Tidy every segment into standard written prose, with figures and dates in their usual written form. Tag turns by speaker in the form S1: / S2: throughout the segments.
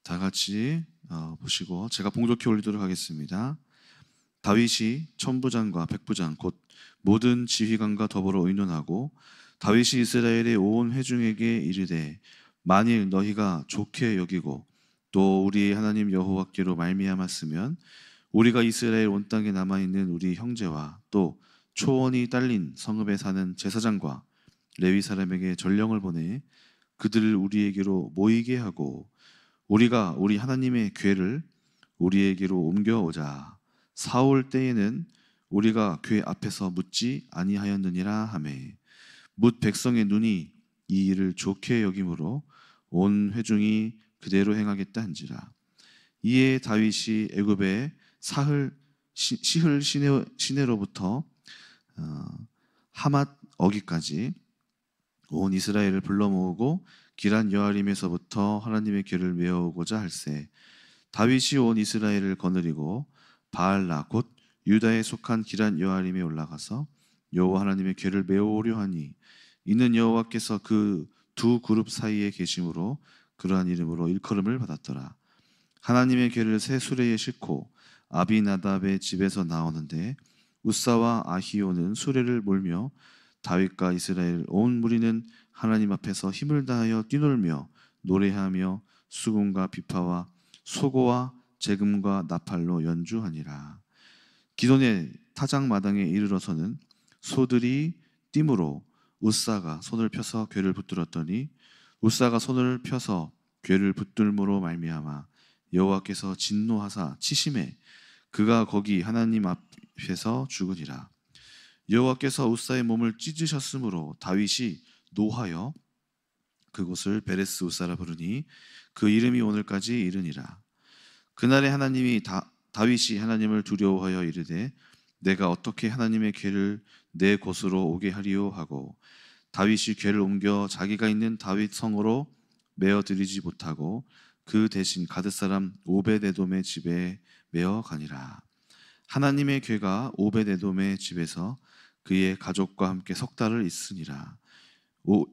S1: 다 같이 보시고 제가 봉독해 올리도록 하겠습니다. 다윗이 천부장과 백부장 곧 모든 지휘관과 더불어 의논하고 다윗이 이스라엘의 온 회중에게 이르되 만일 너희가 좋게 여기고 또 우리 하나님 여호와께로 말미암았으면 우리가 이스라엘 온 땅에 남아있는 우리 형제와 또 초원이 딸린 성읍에 사는 제사장과 레위 사람에게 전령을 보내 그들을 우리에게로 모이게 하고 우리가 우리 하나님의 궤를 우리에게로 옮겨오자. 사올 때에는 우리가 궤 앞에서 묻지 아니하였느니라 하매 뭇 백성의 눈이 이 일을 좋게 여김으로 온 회중이 그대로 행하겠다 한지라. 이에 다윗이 애굽의 시흘 시내로부터 하맛 어기까지 온 이스라엘을 불러 모으고 기란 여아림에서부터 하나님의 궤를 메어오고자 할세 다윗이 온 이스라엘을 거느리고 바알라 곧 유다에 속한 기란 여아림에 올라가서 여호와 하나님의 궤를 메어오려 하니 이는 여호와께서 그 두 그룹 사이에 계심으로 그러한 이름으로 일컬음을 받았더라. 하나님의 궤를 새 수레에 싣고 아비나답의 집에서 나오는데 우사와 아히오는 수레를 몰며 다윗과 이스라엘 온 무리는 하나님 앞에서 힘을 다하여 뛰놀며 노래하며 수금과 비파와 소고와 재금과 나팔로 연주하니라. 기돈의 타작마당에 이르러서는 소들이 띠므로 우사가 손을 펴서 궤를 붙들었더니 우사가 손을 펴서 궤를 붙들므로 말미암아 여호와께서 진노하사 치심에 그가 거기 하나님 앞에서 죽으니라. 여호와께서 우사의 몸을 찢으셨으므로 다윗이 노하여 그곳을 베레스 우사라 부르니 그 이름이 오늘까지 이르니라. 그날에 다윗이 하나님을 두려워하여 이르되 내가 어떻게 하나님의 궤를 내 곳으로 오게 하리요 하고 다윗이 궤를 옮겨 자기가 있는 다윗 성으로 메어 드리지 못하고 그 대신 가드 사람 오벳에돔의 집에 메어 가니라. 하나님의 궤가 오벳에돔의 집에서 그의 가족과 함께 석 달을 있으니라.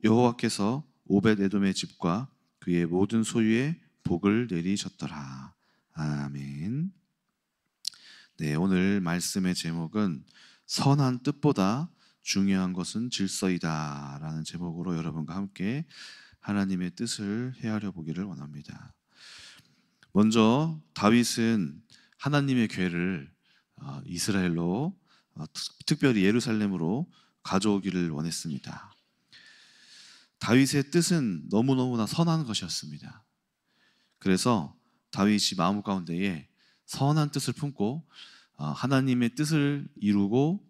S1: 여호와께서 오벳에돔의 집과 그의 모든 소유에 복을 내리셨더라. 아멘. 네, 오늘 말씀의 제목은 선한 뜻보다 중요한 것은 질서이다 라는 제목으로 여러분과 함께 하나님의 뜻을 헤아려 보기를 원합니다. 먼저 다윗은 하나님의 궤를 이스라엘로 특별히 예루살렘으로 가져오기를 원했습니다. 다윗의 뜻은 너무너무나 선한 것이었습니다. 그래서 다윗이 마음 가운데에 선한 뜻을 품고 하나님의 뜻을 이루고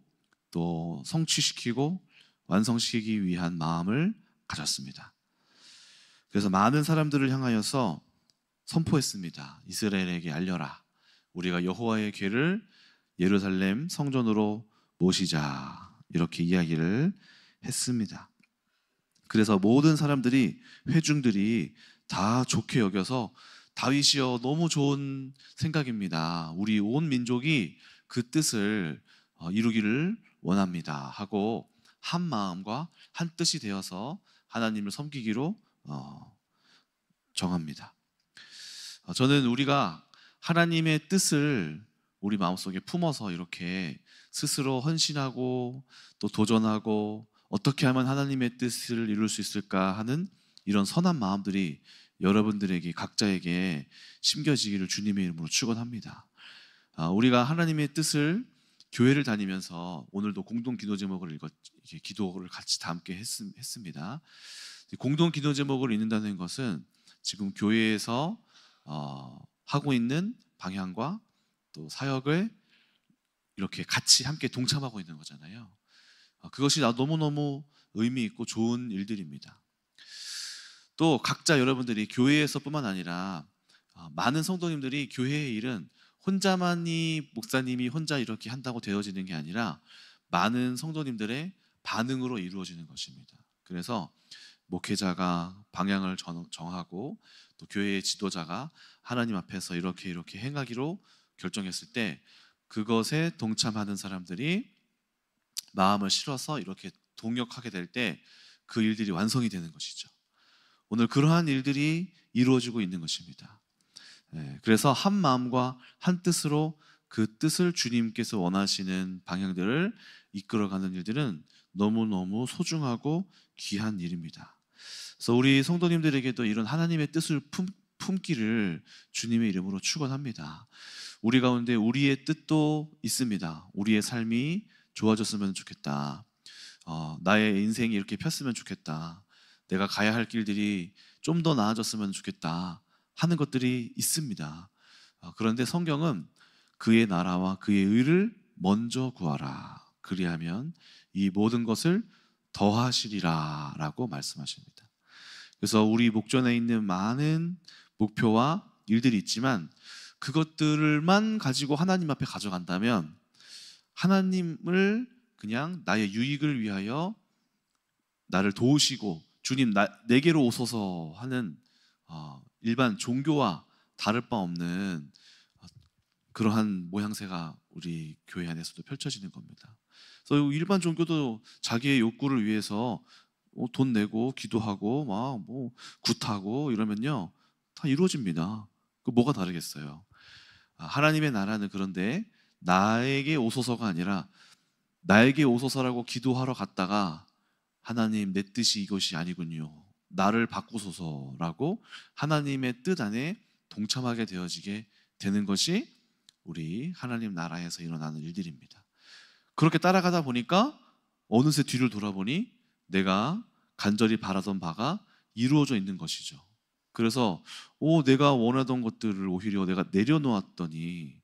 S1: 또 성취시키고 완성시키기 위한 마음을 가졌습니다. 그래서 많은 사람들을 향하여서 선포했습니다. 이스라엘에게 알려라. 우리가 여호와의 궤를 예루살렘 성전으로 모시자. 이렇게 이야기를 했습니다. 그래서 모든 사람들이 회중들이 다 좋게 여겨서 다윗이여 너무 좋은 생각입니다. 우리 온 민족이 그 뜻을 이루기를 원합니다 하고 한 마음과 한 뜻이 되어서 하나님을 섬기기로 정합니다. 저는 우리가 하나님의 뜻을 우리 마음속에 품어서 이렇게 스스로 헌신하고 또 도전하고 어떻게 하면 하나님의 뜻을 이룰 수 있을까 하는 이런 선한 마음들이 여러분들에게 각자에게 심겨지기를 주님의 이름으로 축원합니다. 우리가 하나님의 뜻을 교회를 다니면서 오늘도 공동 기도 제목을 기도를 같이 다 함께 했습니다. 공동 기도 제목을 읽는다는 것은 지금 교회에서 하고 있는 방향과 또 사역을 이렇게 같이 함께 동참하고 있는 거잖아요. 그것이 너무너무 의미 있고 좋은 일들입니다. 또 각자 여러분들이 교회에서뿐만 아니라 많은 성도님들이 교회의 일은 혼자만이 목사님이 혼자 이렇게 한다고 되어지는 게 아니라 많은 성도님들의 반응으로 이루어지는 것입니다. 그래서 목회자가 방향을 정하고 또 교회의 지도자가 하나님 앞에서 이렇게 행하기로 결정했을 때 그것에 동참하는 사람들이 마음을 실어서 이렇게 동역하게 될 때 그 일들이 완성이 되는 것이죠. 오늘 그러한 일들이 이루어지고 있는 것입니다. 그래서 한 마음과 한 뜻으로 그 뜻을 주님께서 원하시는 방향들을 이끌어가는 일들은 너무너무 소중하고 귀한 일입니다. 그래서 우리 성도님들에게도 이런 하나님의 뜻을 품기를 주님의 이름으로 축원합니다. 우리 가운데 우리의 뜻도 있습니다. 우리의 삶이 좋아졌으면 좋겠다. 나의 인생이 이렇게 폈으면 좋겠다. 내가 가야 할 길들이 좀 더 나아졌으면 좋겠다 하는 것들이 있습니다. 그런데 성경은 그의 나라와 그의 의를 먼저 구하라. 그리하면 이 모든 것을 더하시리라 라고 말씀하십니다. 그래서 우리 목전에 있는 많은 목표와 일들이 있지만 그것들만 가지고 하나님 앞에 가져간다면 하나님을 그냥 나의 유익을 위하여 나를 도우시고 주님 내게로 오소서 하는 일반 종교와 다를 바 없는 그러한 모양새가 우리 교회 안에서도 펼쳐지는 겁니다. 그래서 일반 종교도 자기의 욕구를 위해서 돈 내고 기도하고 막 뭐 굿하고 이러면요 다 이루어집니다. 그 뭐가 다르겠어요? 하나님의 나라는 그런데 나에게 오소서가 아니라 나에게 오소서라고 기도하러 갔다가 하나님 내 뜻이 이것이 아니군요. 나를 바꾸소서라고 하나님의 뜻 안에 동참하게 되어지게 되는 것이 우리 하나님 나라에서 일어나는 일들입니다. 그렇게 따라가다 보니까 어느새 뒤를 돌아보니 내가 간절히 바라던 바가 이루어져 있는 것이죠. 그래서 내가 원하던 것들을 오히려 내가 내려놓았더니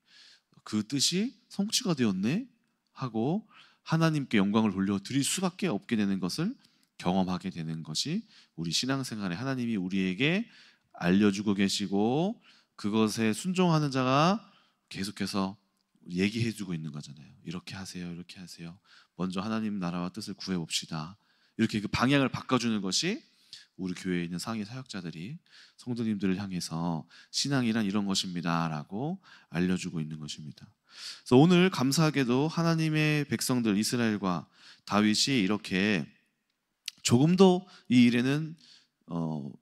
S1: 그 뜻이 성취가 되었네 하고 하나님께 영광을 돌려드릴 수밖에 없게 되는 것을 경험하게 되는 것이 우리 신앙생활에 하나님이 우리에게 알려주고 계시고 그것에 순종하는 자가 계속해서 얘기해주고 있는 거잖아요. 이렇게 하세요, 이렇게 하세요. 먼저 하나님 나라와 뜻을 구해봅시다. 이렇게 그 방향을 바꿔주는 것이 우리 교회에 있는 상위 사역자들이 성도님들을 향해서 신앙이란 이런 것입니다 라고 알려주고 있는 것입니다. 그래서 오늘 감사하게도 하나님의 백성들 이스라엘과 다윗이 이렇게 조금도 이 일에는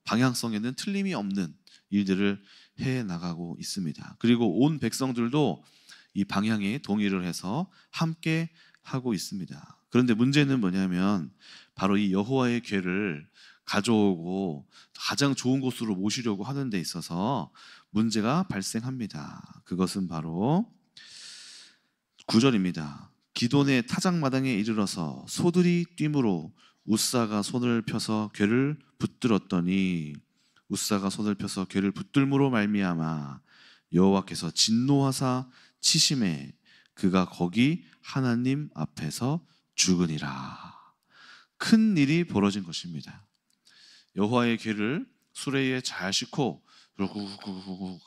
S1: 방향성에는 틀림이 없는 일들을 해나가고 있습니다. 그리고 온 백성들도 이 방향에 동의를 해서 함께 하고 있습니다. 그런데 문제는 뭐냐면 바로 이 여호와의 궤를 가져오고 가장 좋은 곳으로 모시려고 하는 데 있어서 문제가 발생합니다. 그것은 바로 9절입니다. 기돈의 타작마당에 이르러서 소들이 뛰므로 웃사가 손을 펴서 궤를 붙들었더니 웃사가 손을 펴서 궤를 붙들므로 말미암아 여호와께서 진노하사 치심에 그가 거기 하나님 앞에서 죽으니라. 큰 일이 벌어진 것입니다. 여호와의 궤를 수레에 잘 싣고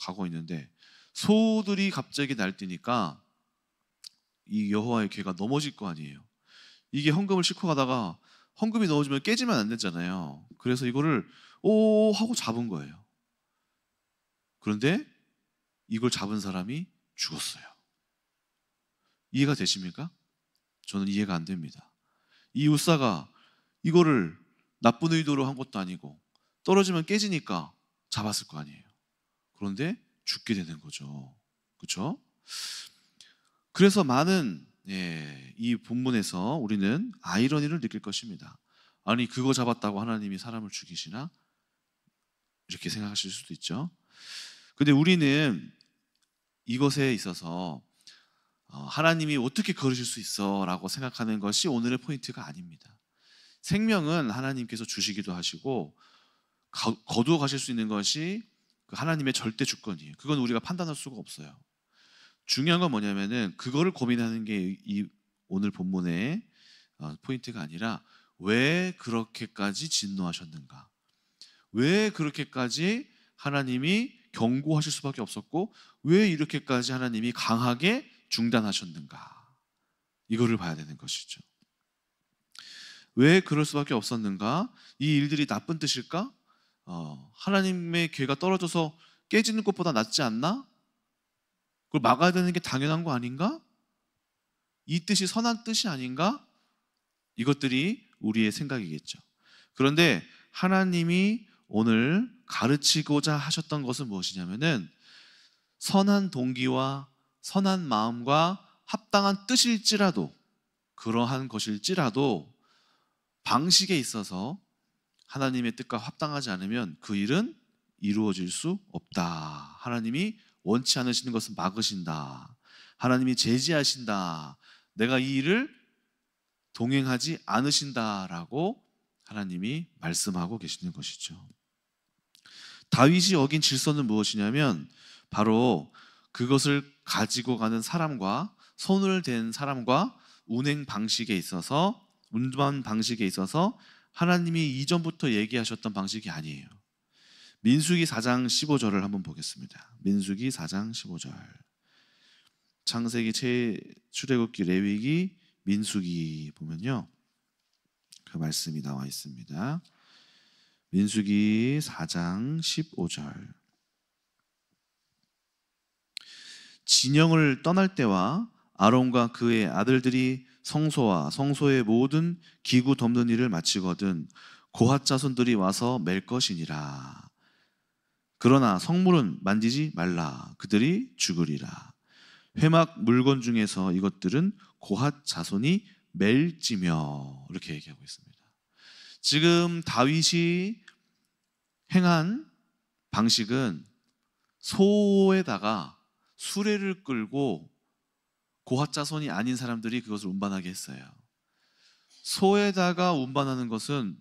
S1: 가고 있는데 소들이 갑자기 날뛰니까 이 여호와의 궤가 넘어질 거 아니에요. 이게 헌금을 싣고 가다가 헌금이 넘어지면 깨지면 안 되잖아요. 그래서 이거를 하고 잡은 거예요. 그런데 이걸 잡은 사람이 죽었어요. 이해가 되십니까? 저는 이해가 안 됩니다. 이 웃사가 이거를 나쁜 의도로 한 것도 아니고 떨어지면 깨지니까 잡았을 거 아니에요. 그런데 죽게 되는 거죠. 그렇죠? 그래서 많은 이 본문에서 우리는 아이러니를 느낄 것입니다. 아니 그거 잡았다고 하나님이 사람을 죽이시나? 이렇게 생각하실 수도 있죠. 근데 우리는 이것에 있어서 하나님이 어떻게 그러실 수 있어 라고 생각하는 것이 오늘의 포인트가 아닙니다. 생명은 하나님께서 주시기도 하시고 거두어 가실 수 있는 것이 하나님의 절대 주권이에요. 그건 우리가 판단할 수가 없어요. 중요한 건 뭐냐면은 그거를 고민하는 게 이 오늘 본문의 포인트가 아니라 왜 그렇게까지 진노하셨는가? 왜 그렇게까지 하나님이 경고하실 수밖에 없었고 왜 이렇게까지 하나님이 강하게 중단하셨는가? 이거를 봐야 되는 것이죠. 왜 그럴 수밖에 없었는가? 이 일들이 나쁜 뜻일까? 하나님의 궤가 떨어져서 깨지는 것보다 낫지 않나? 그걸 막아야 되는 게 당연한 거 아닌가? 이 뜻이 선한 뜻이 아닌가? 이것들이 우리의 생각이겠죠. 그런데 하나님이 오늘 가르치고자 하셨던 것은 무엇이냐면은 선한 동기와 선한 마음과 합당한 뜻일지라도, 그러한 것일지라도 방식에 있어서 하나님의 뜻과 합당하지 않으면 그 일은 이루어질 수 없다. 하나님이 원치 않으시는 것은 막으신다. 하나님이 제지하신다. 내가 이 일을 동행하지 않으신다라고 하나님이 말씀하고 계시는 것이죠. 다윗이 어긴 질서는 무엇이냐면 바로 그것을 가지고 가는 사람과 손을 댄 사람과 운행 방식에 있어서, 운반 방식에 있어서 하나님이 이전부터 얘기하셨던 방식이 아니에요. 민수기 4장 15절을 한번 보겠습니다. 민수기 4장 15절. 창세기, 출애굽기, 레위기, 민수기 보면요, 그 말씀이 나와 있습니다. 민수기 4장 15절. 진영을 떠날 때와 아론과 그의 아들들이 성소와 성소의 모든 기구 덮는 일을 마치거든 고핫 자손들이 와서 맬 것이니라. 그러나 성물은 만지지 말라. 그들이 죽으리라. 회막 물건 중에서 이것들은 고핫 자손이 맬지며. 이렇게 얘기하고 있습니다. 지금 다윗이 행한 방식은 소에다가 수레를 끌고 고핫 자손이 아닌 사람들이 그것을 운반하게 했어요. 소에다가 운반하는 것은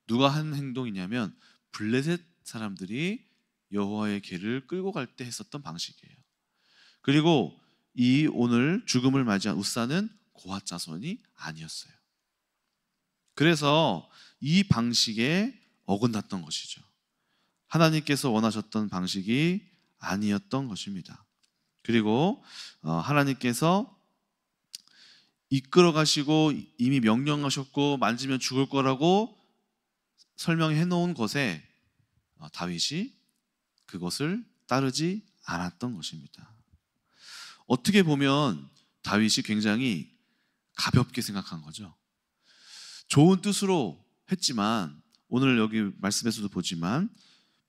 S1: 누가 한 행동이냐면 블레셋 사람들이 여호와의 궤를 끌고 갈 때 했었던 방식이에요. 그리고 이 오늘 죽음을 맞이한 웃사는 고핫 자손이 아니었어요. 그래서 이 방식에 어긋났던 것이죠. 하나님께서 원하셨던 방식이 아니었던 것입니다. 그리고 하나님께서 이끌어 가시고 이미 명령하셨고 만지면 죽을 거라고 설명해 놓은 것에 다윗이 그것을 따르지 않았던 것입니다. 어떻게 보면 다윗이 굉장히 가볍게 생각한 거죠. 좋은 뜻으로 했지만, 오늘 여기 말씀에서도 보지만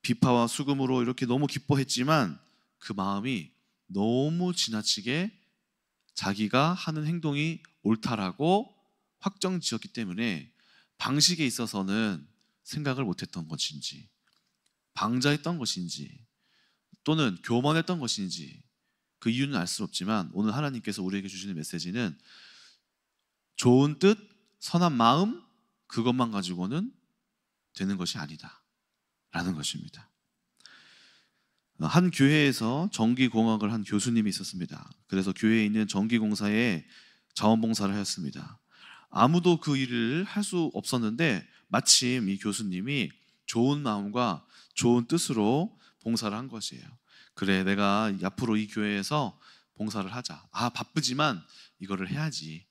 S1: 비파와 수금으로 이렇게 너무 기뻐했지만 그 마음이 너무 지나치게 자기가 하는 행동이 옳다라고 확정 지었기 때문에 방식에 있어서는 생각을 못했던 것인지, 방자했던 것인지, 또는 교만했던 것인지 그 이유는 알 수 없지만, 오늘 하나님께서 우리에게 주시는 메시지는 좋은 뜻, 선한 마음, 그것만 가지고는 되는 것이 아니다 라는 것입니다. 한 교회에서 전기공학을 한 교수님이 있었습니다. 그래서 교회에 있는 전기공사에 자원봉사를 하였습니다. 아무도 그 일을 할 수 없었는데 마침 이 교수님이 좋은 마음과 좋은 뜻으로 봉사를 한 것이에요. 그래, 내가 앞으로 이 교회에서 봉사를 하자. 바쁘지만 이거를 해야지.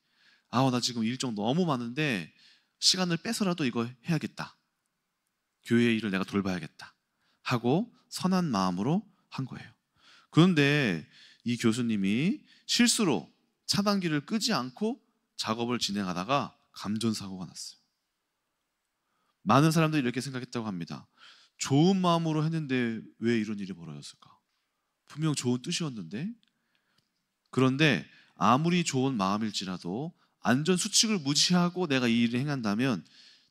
S1: 나 지금 일정 너무 많은데 시간을 빼서라도 이거 해야겠다. 교회의 일을 내가 돌봐야겠다 하고 선한 마음으로 한 거예요. 그런데 이 교수님이 실수로 차단기를 끄지 않고 작업을 진행하다가 감전사고가 났어요. 많은 사람들이 이렇게 생각했다고 합니다. 좋은 마음으로 했는데 왜 이런 일이 벌어졌을까? 분명 좋은 뜻이었는데. 그런데 아무리 좋은 마음일지라도 안전수칙을 무시하고 내가 이 일을 행한다면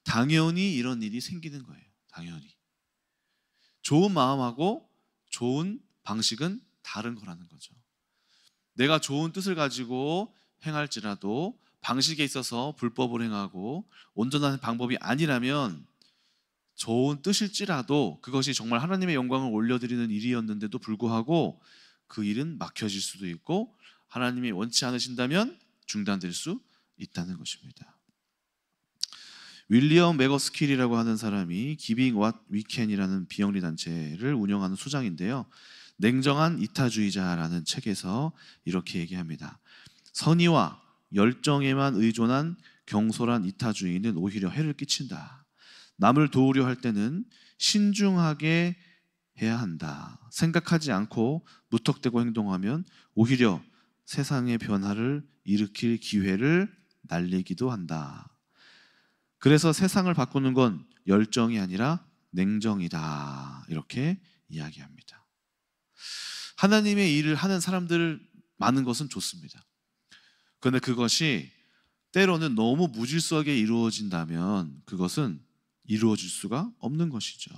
S1: 당연히 이런 일이 생기는 거예요. 당연히. 좋은 마음하고 좋은 방식은 다른 거라는 거죠. 내가 좋은 뜻을 가지고 행할지라도 방식에 있어서 불법을 행하고 온전한 방법이 아니라면, 좋은 뜻일지라도 그것이 정말 하나님의 영광을 올려드리는 일이었는데도 불구하고 그 일은 막혀질 수도 있고 하나님이 원치 않으신다면 중단될 수 있다는 것입니다. 윌리엄 메거스킬이라고 하는 사람이 Giving What We Can이라는 비영리 단체를 운영하는 수장인데요, 냉정한 이타주의자라는 책에서 이렇게 얘기합니다. 선의와 열정에만 의존한 경솔한 이타주의는 오히려 해를 끼친다. 남을 도우려 할 때는 신중하게 해야 한다. 생각하지 않고 무턱대고 행동하면 오히려 세상의 변화를 일으킬 기회를 날리기도 한다. 그래서 세상을 바꾸는 건 열정이 아니라 냉정이다. 이렇게 이야기합니다. 하나님의 일을 하는 사람들 많은 것은 좋습니다. 그런데 그것이 때로는 너무 무질서하게 이루어진다면 그것은 이루어질 수가 없는 것이죠.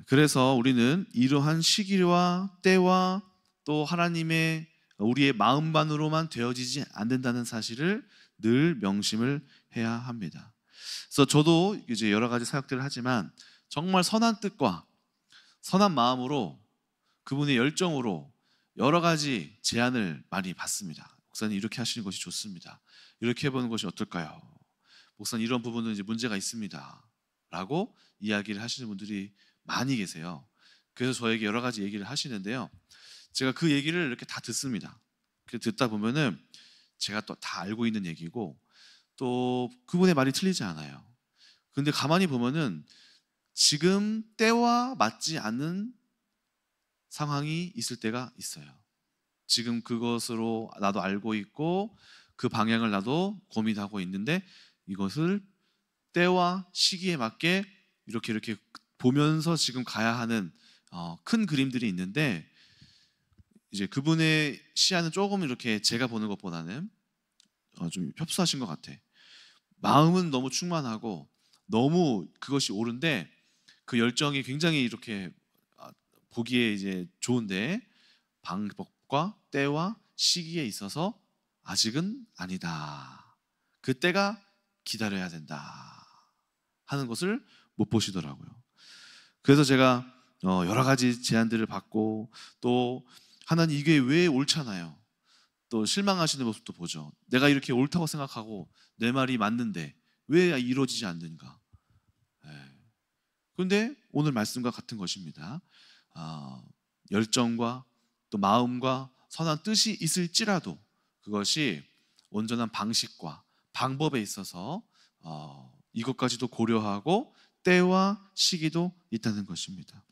S1: 그래서 우리는 이러한 시기와 때와 또 하나님의 우리의 마음만으로만 되어지지 않는다는 사실을 늘 명심을 해야 합니다. 그래서 저도 이제 여러 가지 사역들을 하지만 정말 선한 뜻과 선한 마음으로 그분의 열정으로 여러 가지 제안을 많이 받습니다. 목사님 이렇게 하시는 것이 좋습니다. 이렇게 해보는 것이 어떨까요? 목사님 이런 부분은 이제 문제가 있습니다. 라고 이야기를 하시는 분들이 많이 계세요. 그래서 저에게 여러 가지 얘기를 하시는데요. 제가 그 얘기를 이렇게 다 듣습니다. 듣다 보면은 제가 또 다 알고 있는 얘기고 또 그분의 말이 틀리지 않아요. 근데 가만히 보면은 지금 때와 맞지 않는 상황이 있을 때가 있어요. 지금 그것으로 나도 알고 있고 그 방향을 나도 고민하고 있는데 이것을 때와 시기에 맞게 이렇게 보면서 지금 가야 하는 큰 그림들이 있는데 이제 그분의 시야는 조금 이렇게 제가 보는 것보다는 좀 협소하신 것 같아. 마음은 너무 충만하고 너무 그것이 옳은데 그 열정이 굉장히 이렇게 보기에 이제 좋은데 방법과 때와 시기에 있어서 아직은 아니다. 그때가 기다려야 된다 하는 것을 못 보시더라고요. 그래서 제가 여러 가지 제안들을 받고 또 하나님 이게 왜 옳잖아요. 또 실망하시는 모습도 보죠. 내가 이렇게 옳다고 생각하고 내 말이 맞는데 왜 이루어지지 않는가. 그런데 오늘 말씀과 같은 것입니다. 열정과 또 마음과 선한 뜻이 있을지라도 그것이 온전한 방식과 방법에 있어서 이것까지도 고려하고 때와 시기도 있다는 것입니다.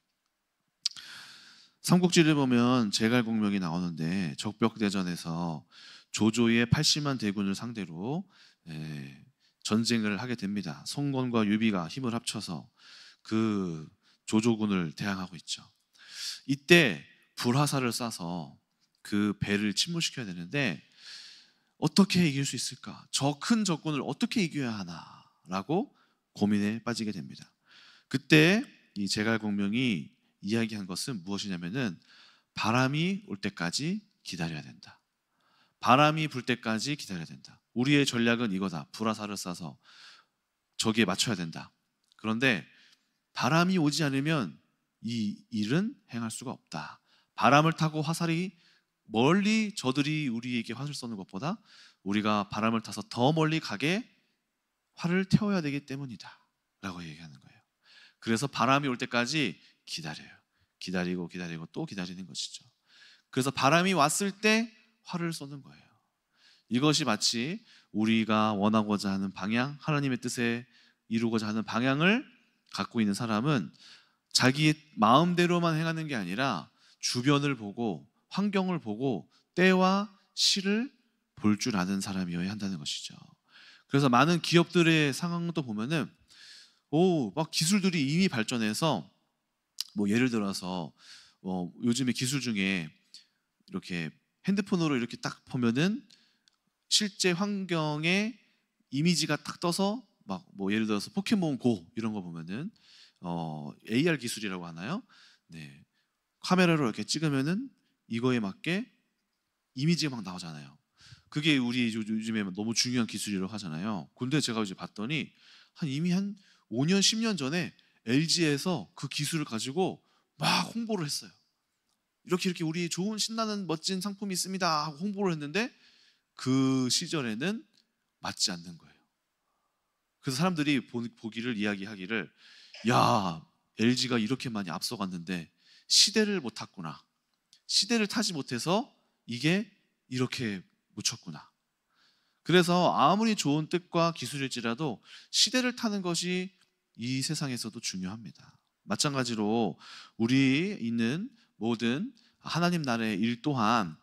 S1: 삼국지를 보면 제갈공명이 나오는데 적벽대전에서 조조의 80만 대군을 상대로 전쟁을 하게 됩니다. 송건과 유비가 힘을 합쳐서 그 조조군을 대항하고 있죠. 이때 불화살을 쏴서 그 배를 침몰시켜야 되는데 어떻게 이길 수 있을까? 저 큰 적군을 어떻게 이겨야 하나라고 고민에 빠지게 됩니다. 그때 이 제갈공명이 이야기한 것은 무엇이냐면은 바람이 올 때까지 기다려야 된다. 바람이 불 때까지 기다려야 된다. 우리의 전략은 이거다. 불화살을 쏴서 저기에 맞춰야 된다. 그런데 바람이 오지 않으면 이 일은 행할 수가 없다. 바람을 타고 화살이 멀리 저들이 우리에게 화살 쏘는 것보다 우리가 바람을 타서 더 멀리 가게 활을 태워야 되기 때문이다 라고 얘기하는 거예요. 그래서 바람이 올 때까지 기다려요. 기다리고 또 기다리는 것이죠. 그래서 바람이 왔을 때 활을 쏘는 거예요. 이것이 마치 우리가 원하고자 하는 방향, 하나님의 뜻에 이루고자 하는 방향을 갖고 있는 사람은 자기의 마음대로만 행하는 게 아니라 주변을 보고 환경을 보고 때와 시를 볼 줄 아는 사람이어야 한다는 것이죠. 그래서 많은 기업들의 상황도 보면은 막 기술들이 이미 발전해서 뭐 예를 들어서 요즘에 기술 중에 이렇게 핸드폰으로 이렇게 딱 보면은 실제 환경에 이미지가 딱 떠서 막 뭐 예를 들어서 포켓몬 고 이런 거 보면은 AR 기술이라고 하나요? 네. 카메라로 이렇게 찍으면은 이거에 맞게 이미지가 막 나오잖아요. 그게 우리 요즘에 너무 중요한 기술이라고 하잖아요. 근데 제가 이제 봤더니 이미 한 5년, 10년 전에 LG에서 그 기술을 가지고 막 홍보를 했어요. 이렇게 우리 좋은 신나는 멋진 상품이 있습니다 하고 홍보를 했는데 그 시절에는 맞지 않는 거예요. 그래서 사람들이 보기를 이야기하기를 야 LG가 이렇게 많이 앞서갔는데 시대를 못 탔구나. 시대를 타지 못해서 이게 이렇게 묻혔구나. 그래서 아무리 좋은 뜻과 기술일지라도 시대를 타는 것이 이 세상에서도 중요합니다. 마찬가지로 우리 있는 모든 하나님 나라의 일 또한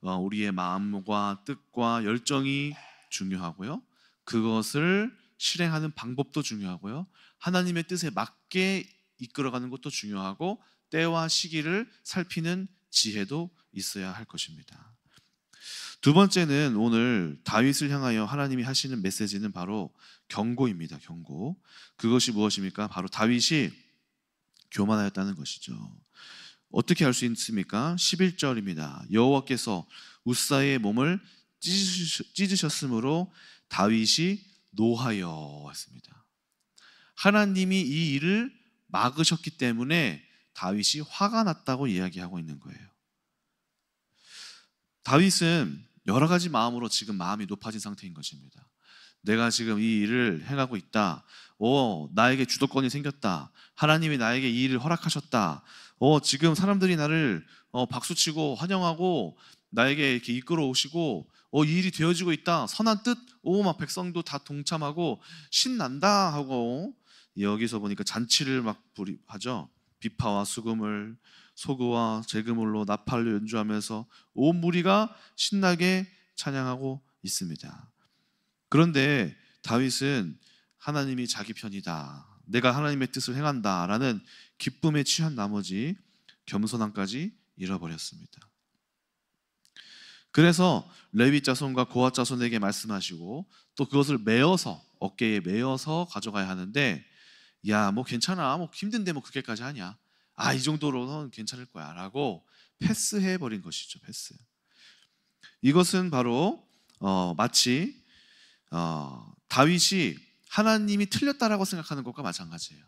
S1: 우리의 마음과 뜻과 열정이 중요하고요. 그것을 실행하는 방법도 중요하고요. 하나님의 뜻에 맞게 이끌어가는 것도 중요하고 때와 시기를 살피는 지혜도 있어야 할 것입니다. 두 번째는 오늘 다윗을 향하여 하나님이 하시는 메시지는 바로 경고입니다. 경고. 그것이 무엇입니까? 바로 다윗이 교만하였다는 것이죠. 어떻게 알 수 있습니까? 11절입니다. 여호와께서 우사의 몸을 찢으셨으므로 다윗이 노하여 했습니다. 하나님이 이 일을 막으셨기 때문에 다윗이 화가 났다고 이야기하고 있는 거예요. 다윗은 여러 가지 마음으로 지금 마음이 높아진 상태인 것입니다. 내가 지금 이 일을 행하고 있다. 나에게 주도권이 생겼다. 하나님이 나에게 이 일을 허락하셨다. 지금 사람들이 나를 박수치고 환영하고 나에게 이렇게 이끌어 오시고 이 일이 되어지고 있다. 선한 뜻. 막 백성도 다 동참하고 신난다 하고 여기서 보니까 잔치를 막 하죠. 비파와 수금을 소그와 재그물로 나팔로 연주하면서 온 무리가 신나게 찬양하고 있습니다. 그런데 다윗은 하나님이 자기 편이다. 내가 하나님의 뜻을 행한다라는 기쁨에 취한 나머지 겸손함까지 잃어버렸습니다. 그래서 레위 자손과 고핫 자손에게 말씀하시고 또 그것을 메어서 어깨에 메어서 가져가야 하는데 뭐 괜찮아. 힘든데 그렇게까지 하냐. 이 정도로는 괜찮을 거야 라고 패스해버린 것이죠. 패스. 이것은 바로 마치 다윗이 하나님이 틀렸다라고 생각하는 것과 마찬가지예요.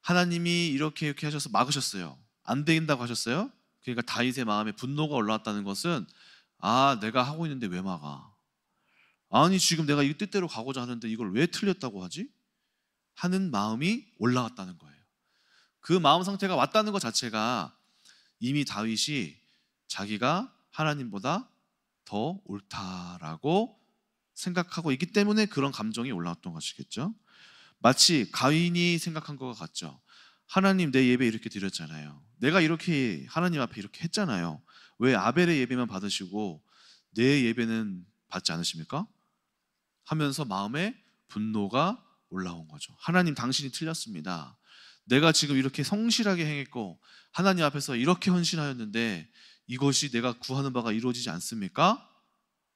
S1: 하나님이 이렇게 하셔서 막으셨어요. 안 된다고 하셨어요. 그러니까 다윗의 마음에 분노가 올라왔다는 것은 내가 하고 있는데 왜 막아? 아니 지금 내가 이 뜻대로 가고자 하는데 이걸 왜 틀렸다고 하지? 하는 마음이 올라왔다는 거예요. 그 마음 상태가 왔다는 것 자체가 이미 다윗이 자기가 하나님보다 더 옳다라고 생각하고 있기 때문에 그런 감정이 올라왔던 것이겠죠. 마치 가인이 생각한 것과 같죠. 하나님 내 예배 이렇게 드렸잖아요. 내가 이렇게 하나님 앞에 이렇게 했잖아요. 왜 아벨의 예배만 받으시고 내 예배는 받지 않으십니까? 하면서 마음에 분노가 올라온 거죠. 하나님 당신이 틀렸습니다. 내가 지금 이렇게 성실하게 행했고 하나님 앞에서 이렇게 헌신하였는데 이것이 내가 구하는 바가 이루어지지 않습니까?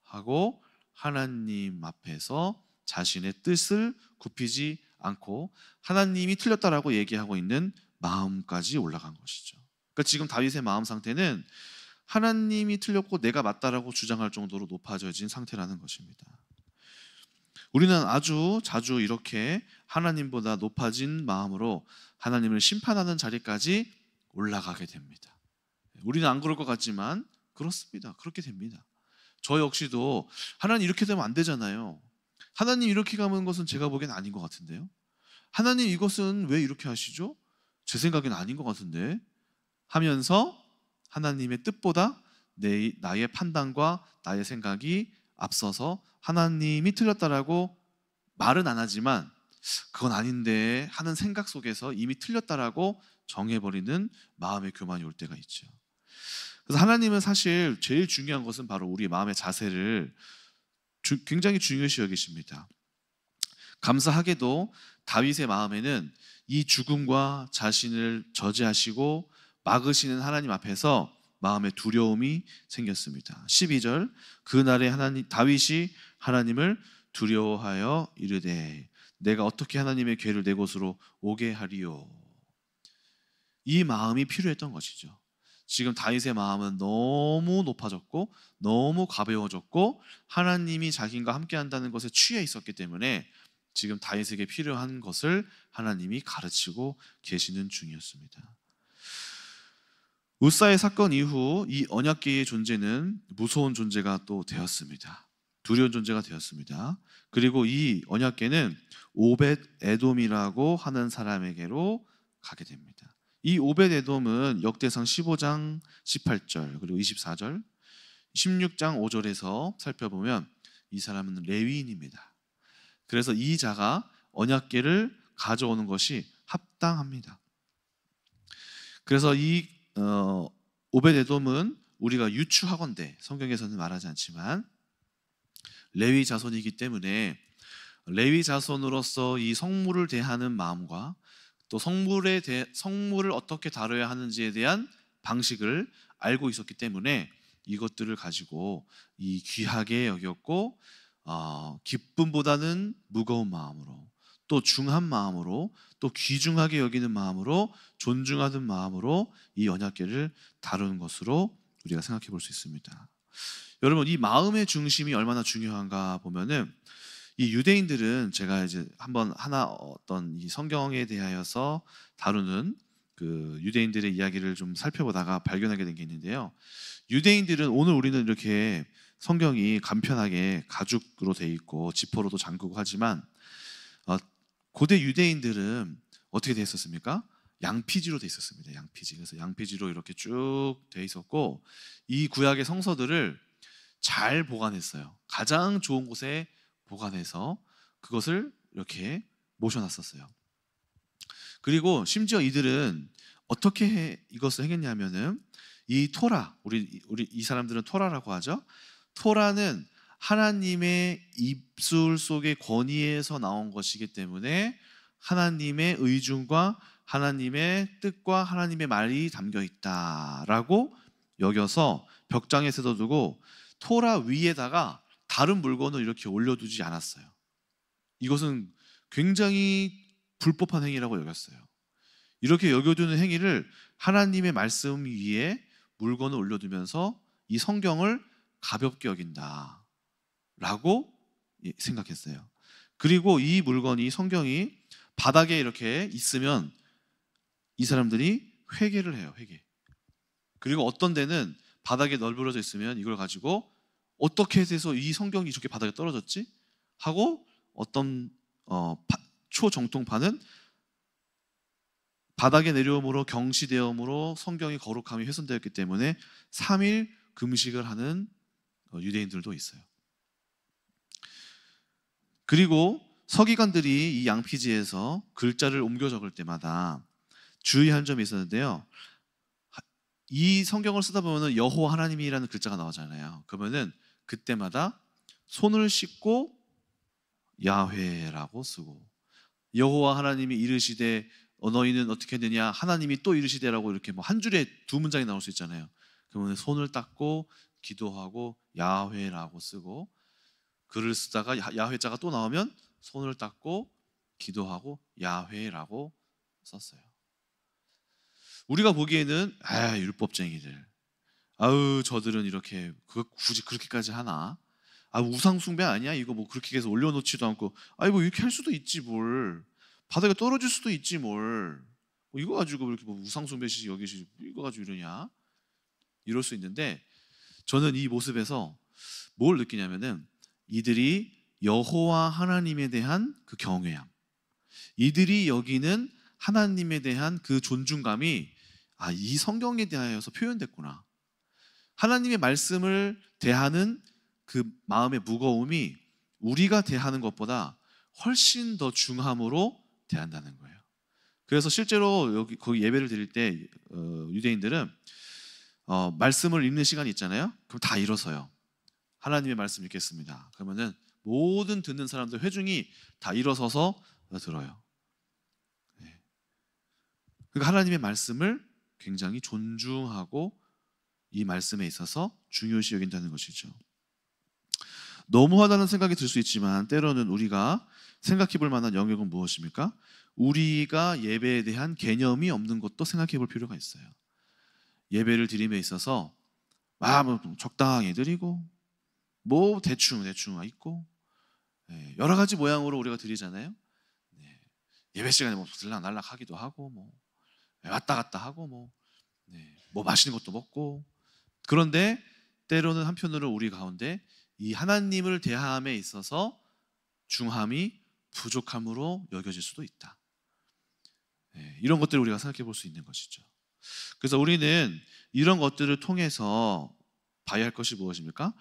S1: 하고 하나님 앞에서 자신의 뜻을 굽히지 않고 하나님이 틀렸다라고 얘기하고 있는 마음까지 올라간 것이죠. 그러니까 지금 다윗의 마음 상태는 하나님이 틀렸고 내가 맞다라고 주장할 정도로 높아져진 상태라는 것입니다. 우리는 아주 자주 이렇게 하나님보다 높아진 마음으로 하나님을 심판하는 자리까지 올라가게 됩니다. 우리는 안 그럴 것 같지만 그렇습니다. 그렇게 됩니다. 저 역시도 하나님 이렇게 되면 안 되잖아요. 하나님 이렇게 가는 것은 제가 보기엔 아닌 것 같은데요. 하나님 이것은 왜 이렇게 하시죠? 제 생각엔 아닌 것 같은데 하면서 하나님의 뜻보다 나의 판단과 나의 생각이 앞서서 하나님이 틀렸다라고 말은 안 하지만 그건 아닌데 하는 생각 속에서 이미 틀렸다라고 정해버리는 마음의 교만이 올 때가 있죠. 그래서 하나님은 사실 제일 중요한 것은 바로 우리 마음의 자세를 굉장히 중요시 여기십니다. 감사하게도 다윗의 마음에는 이 죽음과 자신을 저지하시고 막으시는 하나님 앞에서 마음의 두려움이 생겼습니다. 12절 그날에 다윗이 하나님을 두려워하여 이르되 내가 어떻게 하나님의 괴를 내 곳으로 오게 하리요. 이 마음이 필요했던 것이죠. 지금 다윗의 마음은 너무 높아졌고 너무 가벼워졌고 하나님이 자신과 함께한다는 것에 취해 있었기 때문에 지금 다윗에게 필요한 것을 하나님이 가르치고 계시는 중이었습니다. 우사의 사건 이후 이 언약궤의 존재는 무서운 존재가 또 되었습니다. 두려운 존재가 되었습니다. 그리고 이 언약궤는 오벳 에돔이라고 하는 사람에게로 가게 됩니다. 이 오벳 에돔은 역대상 15장 18절 그리고 24절 16장 5절에서 살펴보면 이 사람은 레위인입니다. 그래서 이 자가 언약궤를 가져오는 것이 합당합니다. 그래서 이 오벳 에돔은 우리가 유추하건대 성경에서는 말하지 않지만 레위 자손이기 때문에 레위 자손으로서 이 성물을 대하는 마음과 또 성물을 어떻게 다뤄야 하는지에 대한 방식을 알고 있었기 때문에 이것들을 가지고 이 귀하게 여겼고 기쁨보다는 무거운 마음으로, 또 중한 마음으로, 또 귀중하게 여기는 마음으로, 존중하는 마음으로 이 언약궤를 다루는 것으로 우리가 생각해 볼 수 있습니다. 여러분, 이 마음의 중심이 얼마나 중요한가 보면은, 이 유대인들은 제가 이제 한번 어떤 이 성경에 대하여서 다루는 그 유대인들의 이야기를 좀 살펴보다가 발견하게 된 게 있는데요. 유대인들은, 오늘 우리는 이렇게 성경이 간편하게 가죽으로 돼 있고 지퍼로도 잠그고 하지만 고대 유대인들은 어떻게 돼 있었습니까? 양피지로 돼 있었습니다. 양피지. 그래서 양피지로 이렇게 쭉 돼 있었고, 이 구약의 성서들을 잘 보관했어요. 가장 좋은 곳에 보관해서 그것을 이렇게 모셔놨었어요. 그리고 심지어 이들은 어떻게 이것을 행했냐면은, 이 토라, 우리 이 사람들은 토라라고 하죠. 토라는 하나님의 입술 속의 권위에서 나온 것이기 때문에 하나님의 의중과 하나님의 뜻과 하나님의 말이 담겨 있다라고 여겨서 벽장에 세워두고, 토라 위에다가 다른 물건을 이렇게 올려두지 않았어요. 이것은 굉장히 불법한 행위라고 여겼어요. 이렇게 여겨두는 행위를 하나님의 말씀 위에 물건을 올려두면서 이 성경을 가볍게 여긴다 라고 생각했어요. 그리고 이 물건이, 성경이 바닥에 이렇게 있으면 이 사람들이 회개를 해요. 회개. 그리고 어떤 데는 바닥에 널브러져 있으면 이걸 가지고 어떻게 해서 이 성경이 저렇게 바닥에 떨어졌지? 하고 어떤 초정통파는 바닥에 내려옴으로, 경시되음으로 성경의 거룩함이 훼손되었기 때문에 3일 금식을 하는 유대인들도 있어요. 그리고 서기관들이 이 양피지에서 글자를 옮겨 적을 때마다 주의한 점이 있었는데요. 이 성경을 쓰다 보면 여호와 하나님이라는 글자가 나오잖아요. 그러면은 그때마다 손을 씻고 야훼라고 쓰고, 여호와 하나님이 이르시되 너희는 어떻게 했느냐, 하나님이 또 이르시되라고, 이렇게 뭐 한 줄에 두 문장이 나올 수 있잖아요. 그러면 손을 닦고 기도하고 야훼라고 쓰고, 글을 쓰다가 야훼자가 또 나오면 손을 닦고 기도하고 야훼라고 썼어요. 우리가 보기에는 율법쟁이들, 아유 저들은 이렇게 굳이 그렇게까지 하나? 우상 숭배 아니야? 이거 뭐 그렇게 해서 올려놓지도 않고, 뭐 이렇게 할 수도 있지 뭘. 바닥에 떨어질 수도 있지 뭘. 뭐 이거 가지고 이렇게 뭐 우상 숭배시 여기시 이거 가지고 이러냐? 이럴 수 있는데, 저는 이 모습에서 뭘 느끼냐면은, 이들이 여호와 하나님에 대한 그 경외함, 이들이 여기는 하나님에 대한 그 존중감이 이 성경에 대하여서 표현됐구나. 하나님의 말씀을 대하는 그 마음의 무거움이 우리가 대하는 것보다 훨씬 더 중함으로 대한다는 거예요. 그래서 실제로 거기 예배를 드릴 때 유대인들은 말씀을 읽는 시간이 있잖아요. 그럼 다 일어서요. 하나님의 말씀 읽겠습니다. 그러면은 모든 듣는 사람들 회중이 다 일어서서 들어요. 그러니까 하나님의 말씀을 굉장히 존중하고 이 말씀에 있어서 중요시 여긴다는 것이죠. 너무하다는 생각이 들 수 있지만, 때로는 우리가 생각해 볼 만한 영역은 무엇입니까? 우리가 예배에 대한 개념이 없는 것도 생각해 볼 필요가 있어요. 예배를 드림에 있어서 뭐 적당히 드리고, 뭐 대충 있고, 여러 가지 모양으로 우리가 드리잖아요. 예배 시간에 뭐 들락날락 하기도 하고, 뭐 왔다 갔다 하고, 뭐 맛있는 것도 먹고. 그런데 때로는 한편으로 우리 가운데 이 하나님을 대함에 있어서 중함이 부족함으로 여겨질 수도 있다. 이런 것들을 우리가 생각해 볼 수 있는 것이죠. 그래서 우리는 이런 것들을 통해서 봐야 할 것이 무엇입니까?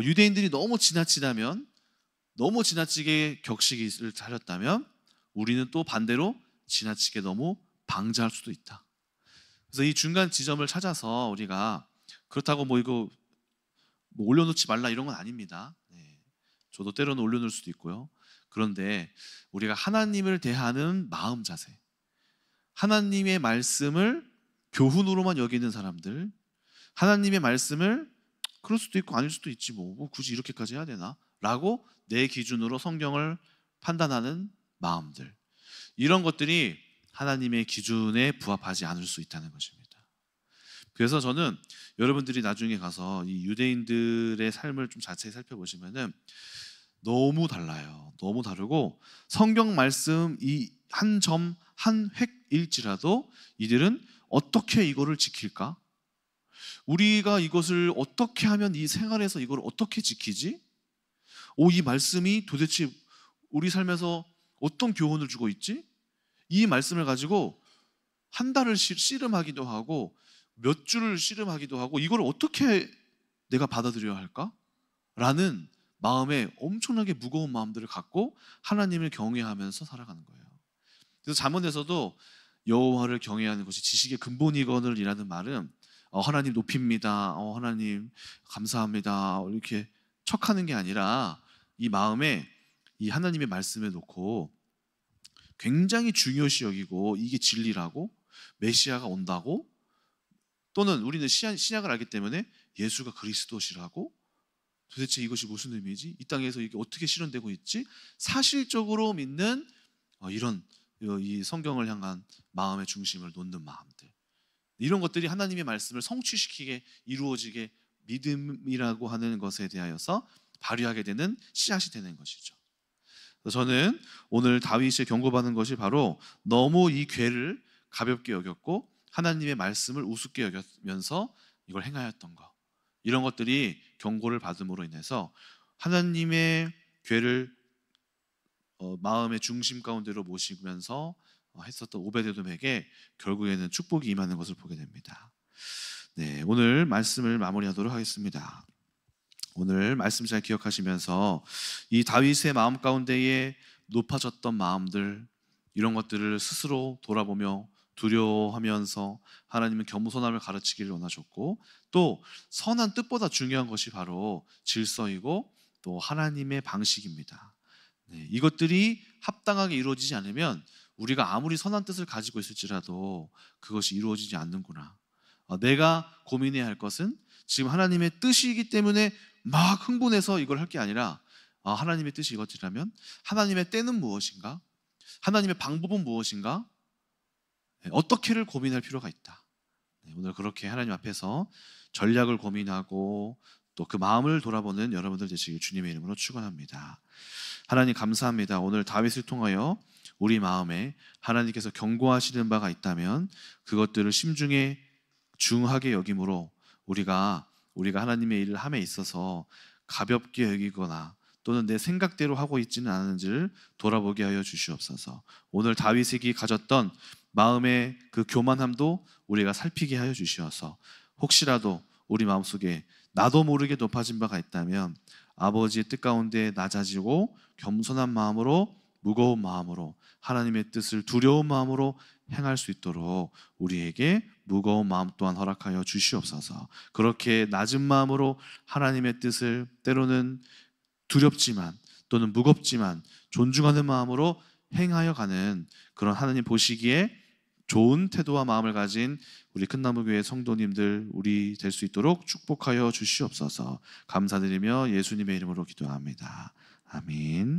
S1: 유대인들이 너무 지나치게 격식을 차렸다면, 우리는 또 반대로 지나치게 너무 방자할 수도 있다. 그래서 이 중간 지점을 찾아서 우리가, 그렇다고 뭐 이거 뭐 올려놓지 말라 이런 건 아닙니다. 저도 때로는 올려놓을 수도 있고요. 그런데 우리가 하나님을 대하는 마음 자세, 하나님의 말씀을 교훈으로만 여기는 사람들, 하나님의 말씀을 그럴 수도 있고 아닐 수도 있지 뭐 굳이 이렇게까지 해야 되나? 라고 내 기준으로 성경을 판단하는 마음들, 이런 것들이 하나님의 기준에 부합하지 않을 수 있다는 것입니다. 그래서 저는 여러분들이 나중에 가서 이 유대인들의 삶을 좀 자세히 살펴보시면은 너무 달라요. 너무 다르고 성경 말씀 이 한 점 한 획일지라도 이들은 어떻게 이거를 지킬까? 우리가 이것을 어떻게 하면 이 생활에서 이걸 어떻게 지키지? 이 말씀이 도대체 우리 삶에서 어떤 교훈을 주고 있지? 이 말씀을 가지고 한 달을 씨름하기도 하고 몇 주를 씨름하기도 하고 이걸 어떻게 내가 받아들여야 할까? 라는 마음에 엄청나게 무거운 마음들을 갖고 하나님을 경외하면서 살아가는 거예요. 그래서 잠언에서도 여호와를 경외하는 것이 지식의 근본이거늘이라는 말은 하나님 높입니다, 하나님 감사합니다 이렇게 척하는 게 아니라 이 마음에 이 하나님의 말씀에 놓고 굉장히 중요시 여기고 이게 진리라고, 메시아가 온다고, 또는 우리는 신약을 알기 때문에 예수가 그리스도시라고, 도대체 이것이 무슨 의미지? 이 땅에서 이게 어떻게 실현되고 있지? 사실적으로 믿는 이런 이 성경을 향한 마음의 중심을 놓는 마음들, 이런 것들이 하나님의 말씀을 성취시키게 이루어지게 믿음이라고 하는 것에 대하여서 발휘하게 되는 씨앗이 되는 것이죠. 저는 오늘 다윗이 경고받는 것이 바로 너무 이 죄를 가볍게 여겼고 하나님의 말씀을 우습게 여기면서 이걸 행하였던 것, 이런 것들이 경고를 받음으로 인해서 하나님의 죄를 마음의 중심 가운데로 모시면서 했었던 오베데돔에게 결국에는 축복이 임하는 것을 보게 됩니다. 네, 오늘 말씀을 마무리하도록 하겠습니다. 오늘 말씀 잘 기억하시면서 이 다윗의 마음 가운데에 높아졌던 마음들, 이런 것들을 스스로 돌아보며 두려워하면서 하나님은 겸손함을 가르치기를 원하셨고, 또 선한 뜻보다 중요한 것이 바로 질서이고 또 하나님의 방식입니다. 네, 이것들이 합당하게 이루어지지 않으면 우리가 아무리 선한 뜻을 가지고 있을지라도 그것이 이루어지지 않는구나. 내가 고민해야 할 것은 지금 하나님의 뜻이기 때문에 막 흥분해서 이걸 할 게 아니라 하나님의 뜻이 이것이라면 하나님의 때는 무엇인가? 하나님의 방법은 무엇인가? 어떻게를 고민할 필요가 있다. 오늘 그렇게 하나님 앞에서 전략을 고민하고 또 그 마음을 돌아보는 여러분들 되시길 주님의 이름으로 축원합니다. 하나님 감사합니다. 오늘 다윗을 통하여 우리 마음에 하나님께서 경고하시는 바가 있다면 그것들을 심중에 중하게 여김으로 우리가 하나님의 일을 함에 있어서 가볍게 여기거나 또는 내 생각대로 하고 있지는 않은지를 돌아보게 하여 주시옵소서. 오늘 다윗이 가졌던 마음의 그 교만함도 우리가 살피게 하여 주시어서 혹시라도 우리 마음속에 나도 모르게 높아진 바가 있다면 아버지의 뜻 가운데 낮아지고 겸손한 마음으로, 무거운 마음으로, 하나님의 뜻을 두려운 마음으로 행할 수 있도록 우리에게 무거운 마음 또한 허락하여 주시옵소서. 그렇게 낮은 마음으로 하나님의 뜻을 때로는 두렵지만 또는 무겁지만 존중하는 마음으로 행하여 가는 그런 하나님 보시기에 좋은 태도와 마음을 가진 우리 큰나무교회 성도님들 우리 될 수 있도록 축복하여 주시옵소서. 감사드리며 예수님의 이름으로 기도합니다. 아멘.